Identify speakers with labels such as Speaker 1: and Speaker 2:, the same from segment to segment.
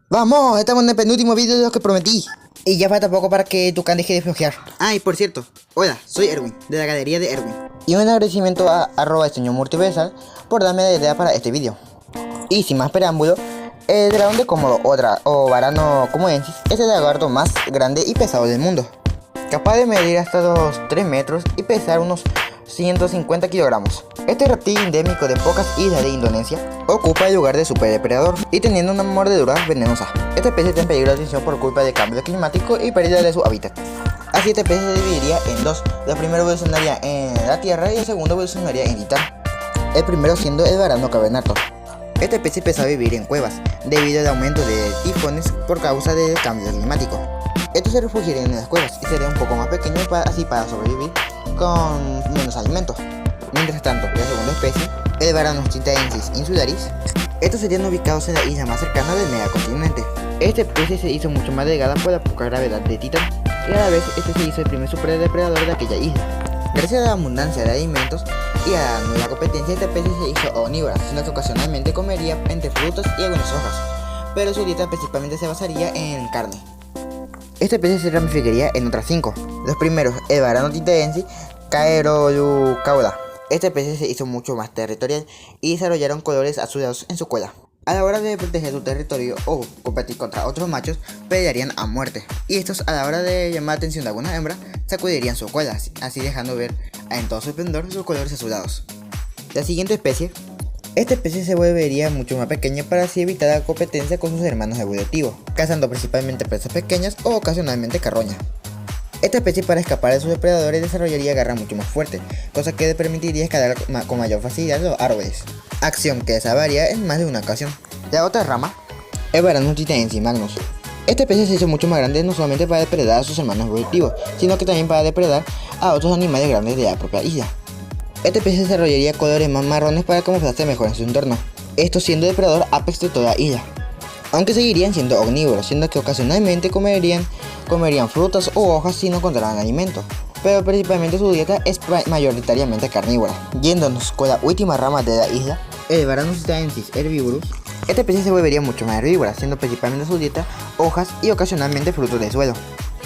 Speaker 1: Vamos, estamos en el penúltimo vídeo de los que prometí. Y ya falta poco para que Tucán deje de flojear.
Speaker 2: Ah, y por cierto, hola, soy Erwin, de la galería de Erwin.
Speaker 1: Y un agradecimiento a @señor multiversal por darme la idea para este vídeo. Y sin más preámbulo, el dragón de Komodo o varano komodensis es el lagarto más grande y pesado del mundo. Capaz de medir hasta los 3 metros y pesar unos 150 kilogramos. Este reptil endémico de pocas islas de Indonesia ocupa el lugar de superdepredador y teniendo una mordedura venenosa. Esta especie está en peligro de extinción por culpa del cambio climático y pérdida de su hábitat. Así esta especie se dividiría en dos. El primero evolucionaría en la Tierra y el segundo evolucionaría en Titán. El primero siendo el varano cavernato. Esta especie empezó a vivir en cuevas debido al aumento de tifones por causa del cambio climático. Estos se refugiarían en las cuevas y serían un poco más pequeños así para sobrevivir con menos alimentos. Mientras tanto, la segunda especie, el Varanus titaensis insularis, estos serían ubicados en la isla más cercana del megacontinente. Esta especie se hizo mucho más delgada por la poca gravedad de Titán y a la vez este se hizo el primer superdepredador de aquella isla. Gracias a la abundancia de alimentos y a la nueva competencia, esta especie se hizo omnívora, sino que ocasionalmente comería entre frutos y algunas hojas, pero su dieta principalmente se basaría en carne. Esta especie se ramificaría en otras 5. Los primeros, el Varanus titaensis caerolucauda. Esta especie se hizo mucho más territorial y desarrollaron colores azulados en su cola. A la hora de proteger su territorio o competir contra otros machos, pelearían a muerte. Y estos, a la hora de llamar la atención de alguna hembra, sacudirían su cola, así dejando ver en todo su esplendor sus colores azulados. La siguiente especie. Esta especie se volvería mucho más pequeña para así evitar la competencia con sus hermanos evolutivos, cazando principalmente presas pequeñas o ocasionalmente carroña. Esta especie, para escapar de sus depredadores, desarrollaría garras mucho más fuertes, cosa que le permitiría escalar con mayor facilidad los árboles, acción que salvaría en más de una ocasión. La otra rama, el Varanus titaensis magnus. Esta especie se hizo mucho más grande no solamente para depredar a sus hermanos evolutivos, sino que también para depredar a otros animales grandes de la propia isla. Esta especie desarrollaría colores más marrones para camuflarse mejor en su entorno, esto siendo depredador apex de toda la isla. Aunque seguirían siendo omnívoros, siendo que ocasionalmente comerían frutas o hojas si no encontraran alimento, pero principalmente su dieta es mayoritariamente carnívora. Yéndonos con la última rama de la isla, el Varanus titaensis herbivorus. Esta especie se volvería mucho más herbívora, siendo principalmente su dieta hojas y ocasionalmente frutos del suelo,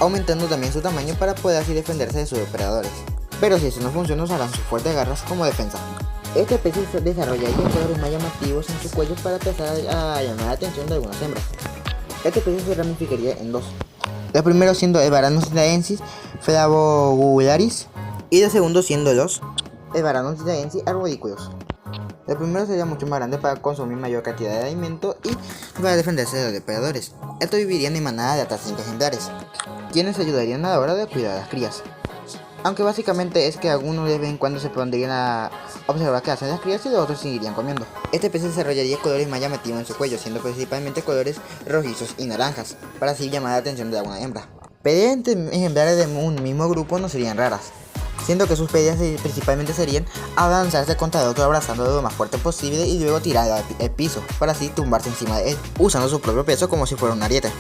Speaker 1: aumentando también su tamaño para poder así defenderse de sus depredadores. Pero si eso no funciona, usarán sus fuertes garras como defensa. Esta especie desarrollaría colores más llamativos en sus cuellos para empezar a llamar la atención de algunas hembras. Esta especie se ramificaría en dos. El primero siendo el Varanus titaensis flavogularis y el segundo siendo el Varanus titaensis arborícolas. El primero sería mucho más grande para consumir mayor cantidad de alimento y para defenderse de los depredadores. Estos vivirían en manadas de hasta 5 ejemplares, quienes ayudarían a la hora de cuidar a las crías. Aunque básicamente es que algunos de vez en cuando se pondrían a observar qué hacen las crías y los otros seguirían comiendo. Esta especie desarrollaría colores más llamativos en su cuello, siendo principalmente colores rojizos y naranjas, para así llamar la atención de alguna hembra. Peleas entre ejemplares de un mismo grupo no serían raras, siendo que sus peleas principalmente serían avanzarse contra el otro abrazándolo lo más fuerte posible y luego tirar al piso, para así tumbarse encima de él, usando su propio peso como si fuera un ariete.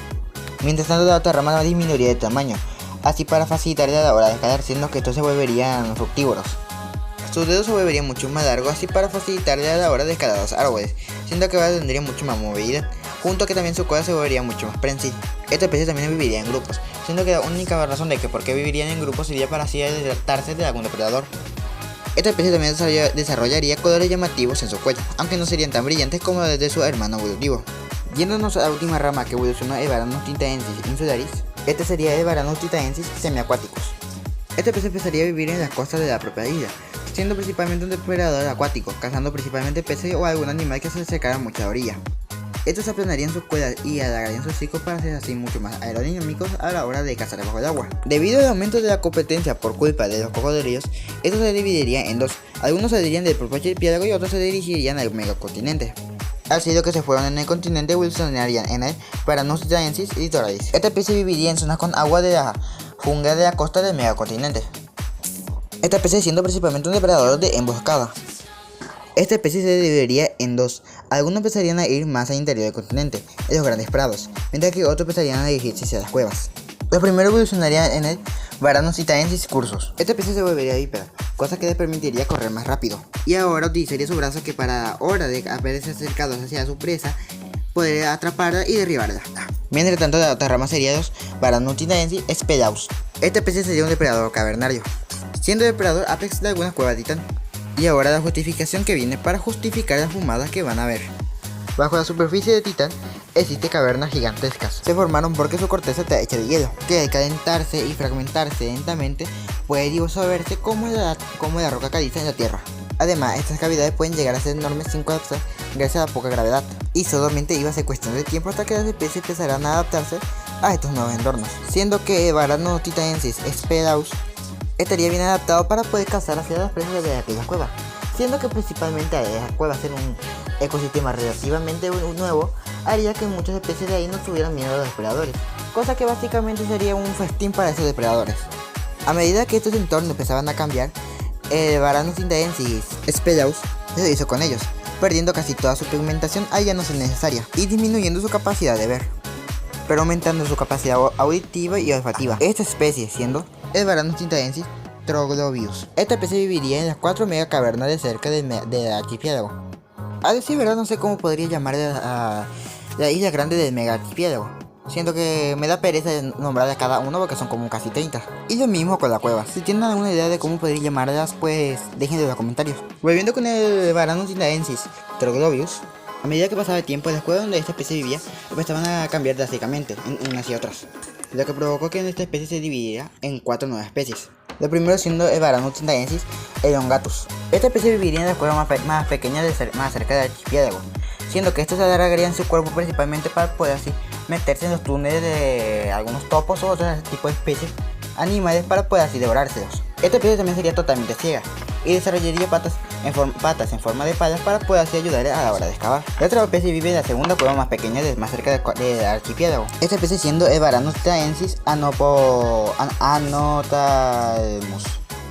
Speaker 1: Mientras tanto, la otra rama disminuiría de tamaño, así para facilitarle a la hora de escalar, siendo que estos se volverían fructívoros. Sus dedos se volverían mucho más largos, así para facilitarle a la hora de escalar los árboles, siendo que ahora tendría mucho más movilidad, junto a que también su cola se volvería mucho más prensil. Esta especie también viviría en grupos, siendo que la única razón de que por qué vivirían en grupos sería para así desertarse de algún depredador. Esta especie también desarrollaría colores llamativos en su cuello, aunque no serían tan brillantes como los de su hermano evolutivo. Yéndonos a la última rama que evolucionó el Varanus titaensis insularis, este sería el Varanus titaensis semiacuáticos. Esta especie empezaría a vivir en las costas de la propia isla, siendo principalmente un depredador acuático, cazando principalmente peces o algún animal que se acercara mucho a la orilla. Estos aplanarían sus cuerdas y alargarían sus hocicos para ser así mucho más aerodinámicos a la hora de cazar bajo el agua. Debido al aumento de la competencia por culpa de los cocodrilos, estos se dividirían en dos. Algunos saldrían del propio archipiélago y otros se dirigirían al megacontinente. Así lo que se fueron en el continente evolucionarían en el Varanus titaensis litoralis. Esta especie viviría en zonas con agua de la jungla de la costa del megacontinente. Esta especie siendo principalmente un depredador de emboscada. Esta especie se dividiría en dos. Algunos empezarían a ir más al interior del continente, en los grandes prados, mientras que otros empezarían a dirigirse hacia las cuevas. Los primeros evolucionarían en el Varanus titaensis cursus. Esta especie se volvería bípeda, cosa que le permitiría correr más rápido. Y ahora utilizaría su brazo que para hora de haberse acercado hacia su presa,
Speaker 2: poder atraparla y derribarla.
Speaker 1: Mientras tanto, la otra rama sería los Baranotinaensis Spedaus. Esta especie sería un depredador cavernario, siendo depredador apex de algunas cuevas de Titán. Y ahora la justificación que viene para justificar las fumadas que van a ver. Bajo la superficie de Titán existen cavernas gigantescas. Se formaron porque su corteza está hecha de hielo, que al calentarse y fragmentarse lentamente puede disolverse como la roca caliza en la tierra. Además, estas cavidades pueden llegar a ser enormes sin colapsar gracias a la poca gravedad, y solamente iba a ser cuestión de tiempo hasta que las especies empezarán a adaptarse a estos nuevos entornos, siendo que Baranotitaensis Spedaus estaría bien adaptado para poder cazar hacia las presas de aquellas cuevas, siendo que principalmente a esas cuevas ser un ecosistema relativamente nuevo haría que muchas especies de ahí no tuvieran miedo a los depredadores, cosa que básicamente sería un festín para esos depredadores. A medida que estos entornos empezaban a cambiar, el Baranotitaensis Spedaus se hizo con ellos, perdiendo casi toda su pigmentación al ya no ser necesaria y disminuyendo su capacidad de ver, pero aumentando su capacidad auditiva y olfativa. Esta especie siendo el Baranotitaensis Troglobius. Esta especie viviría en las 4 megacavernas de cerca del archipiélago. A decir verdad, no sé cómo podría llamar a la isla grande del mega archipiélago, siento que me da pereza de nombrar a cada uno porque son como casi 30. Y lo mismo con la cueva. Si tienen alguna idea de cómo podría llamarlas, pues déjenlo en los comentarios. Volviendo con el Baranotitaensis Troglobius, a medida que pasaba el tiempo, las cuevas donde esta especie vivía empezaban a cambiar drásticamente en unas y otras, lo que provocó que esta especie se dividiera en 4 nuevas especies. Lo primero siendo el Baranotitaensis Elongatus. Esta especie viviría en las cuevas más pequeñas más cerca del archipiélago, siendo que estos se alargarían su cuerpo principalmente para poder así meterse en los túneles de algunos topos o otros tipos de especies animales para poder así devorárselos. Esta especie también sería totalmente ciega y desarrollaría patas en forma de palas para poder así ayudar a la hora de excavar. La otra especie vive en la segunda cueva más pequeña más cerca del archipiélago. Esta especie siendo el Baranotitaensis Anophthalmus,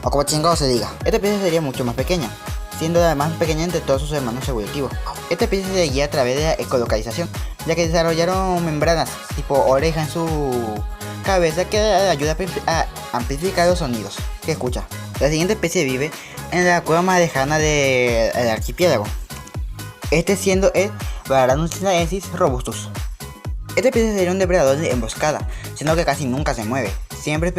Speaker 1: o como chingado se diga. Esta especie sería mucho más pequeña, siendo la más pequeña entre todos sus hermanos evolutivos. Esta especie se guía a través de la ecolocalización, ya que desarrollaron membranas tipo oreja en su cabeza que ayuda a amplificar los sonidos que escucha. La siguiente especie vive en la cueva más lejana del archipiélago, este siendo el Baranotitaensis robustus. Esta especie sería un depredador de emboscada, siendo que casi nunca se mueve. Siempre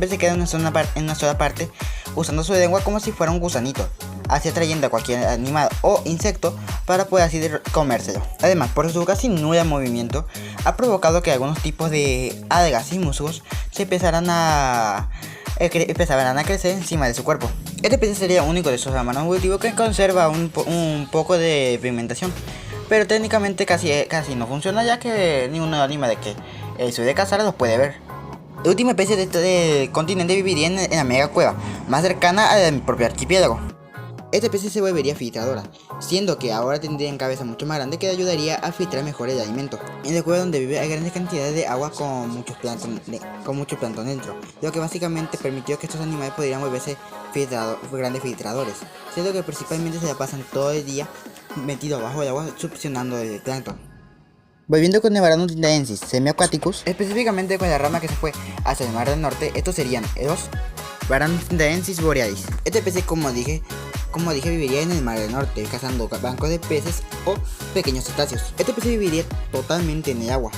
Speaker 1: se queda en una sola parte, usando su lengua como si fuera un gusanito, así atrayendo a cualquier animal o insecto para poder así comérselo. Además, por su casi nula movimiento, ha provocado que algunos tipos de algas y musgos se empezaran a crecer encima de su cuerpo. Esta especie sería único de sus hermanos evolutivos que conserva un poco de pigmentación, pero técnicamente casi no funciona, ya que ningún animal de que suele cazar los puede ver. La última especie de este continente viviría en la mega cueva más cercana al propio archipiélago. Esta especie se volvería filtradora, siendo que ahora tendría una cabeza mucho más grande que le ayudaría a filtrar mejor el alimento. En la cueva donde vive hay grandes cantidades de agua con mucho plancton dentro, lo que básicamente permitió que estos animales pudieran volverse grandes filtradores, siendo que principalmente se la pasan todo el día metidos bajo el agua succionando el plancton. Volviendo con el Baranotitaensis Semiaquaticus, específicamente con la rama que se fue hacia el mar del norte, estos serían los Baranotitaensis borealis. Esta especie, como dije, viviría en el mar del norte, cazando bancos de peces o pequeños cetáceos. Esta especie viviría totalmente en el agua,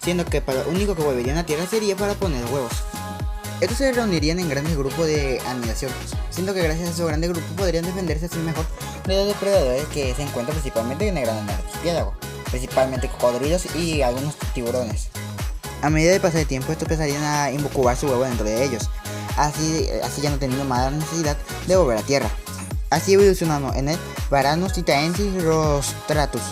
Speaker 1: siendo que lo único que volverían a tierra sería para poner huevos. Estos se reunirían en grandes grupos de anidación, siendo que gracias a esos grandes grupos podrían defenderse así mejor de los depredadores que se encuentran principalmente en el gran archipiélago, principalmente cocodrilos y algunos tiburones. A medida de pasar el tiempo, estos empezarían a incubar su huevo dentro de ellos, así ya no teniendo más necesidad de volver a tierra. Así evolucionando en el Baranotitaensis rostratus.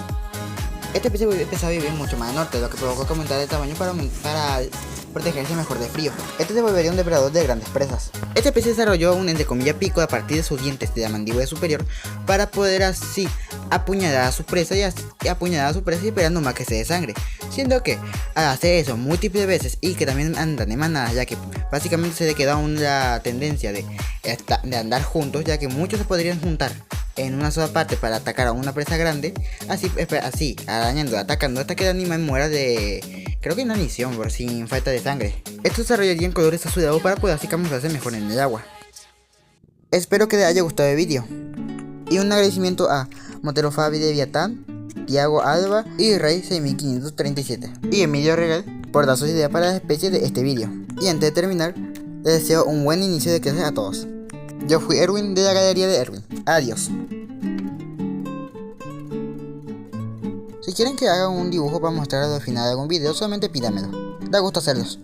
Speaker 1: Esta especie empezó a vivir mucho más al norte, lo que provocó que aumentara el tamaño para protegerse mejor del frío. Este se volvería un depredador de grandes presas. Esta especie desarrolló un entre comillas pico a partir de sus dientes de la mandíbula superior para poder así apuñalar a su presa y esperando más que se dé sangre, siendo que al hacer eso múltiples veces y que también andan en manadas, ya que básicamente se le queda la tendencia de andar juntos, ya que muchos se podrían juntar en una sola parte para atacar a una presa grande, así arañando, atacando hasta que el animal muera de, creo que inanición, por sin falta de sangre. Estos desarrollarían colores azulados para poder así camuflarse mejor en el agua. Espero que les haya gustado el vídeo y un agradecimiento a Moterofabi Leviatán, Tiago Alba y Rey 6537. Y Emilio Regal por dar sus ideas para las especies de este vídeo. Y antes de terminar, les deseo un buen inicio de clases a todos. Yo fui Erwin de la Galería de Erwin. Adiós. Si quieren que haga un dibujo para mostrarlo al final de algún video, solamente pídamelo. Da gusto hacerlos.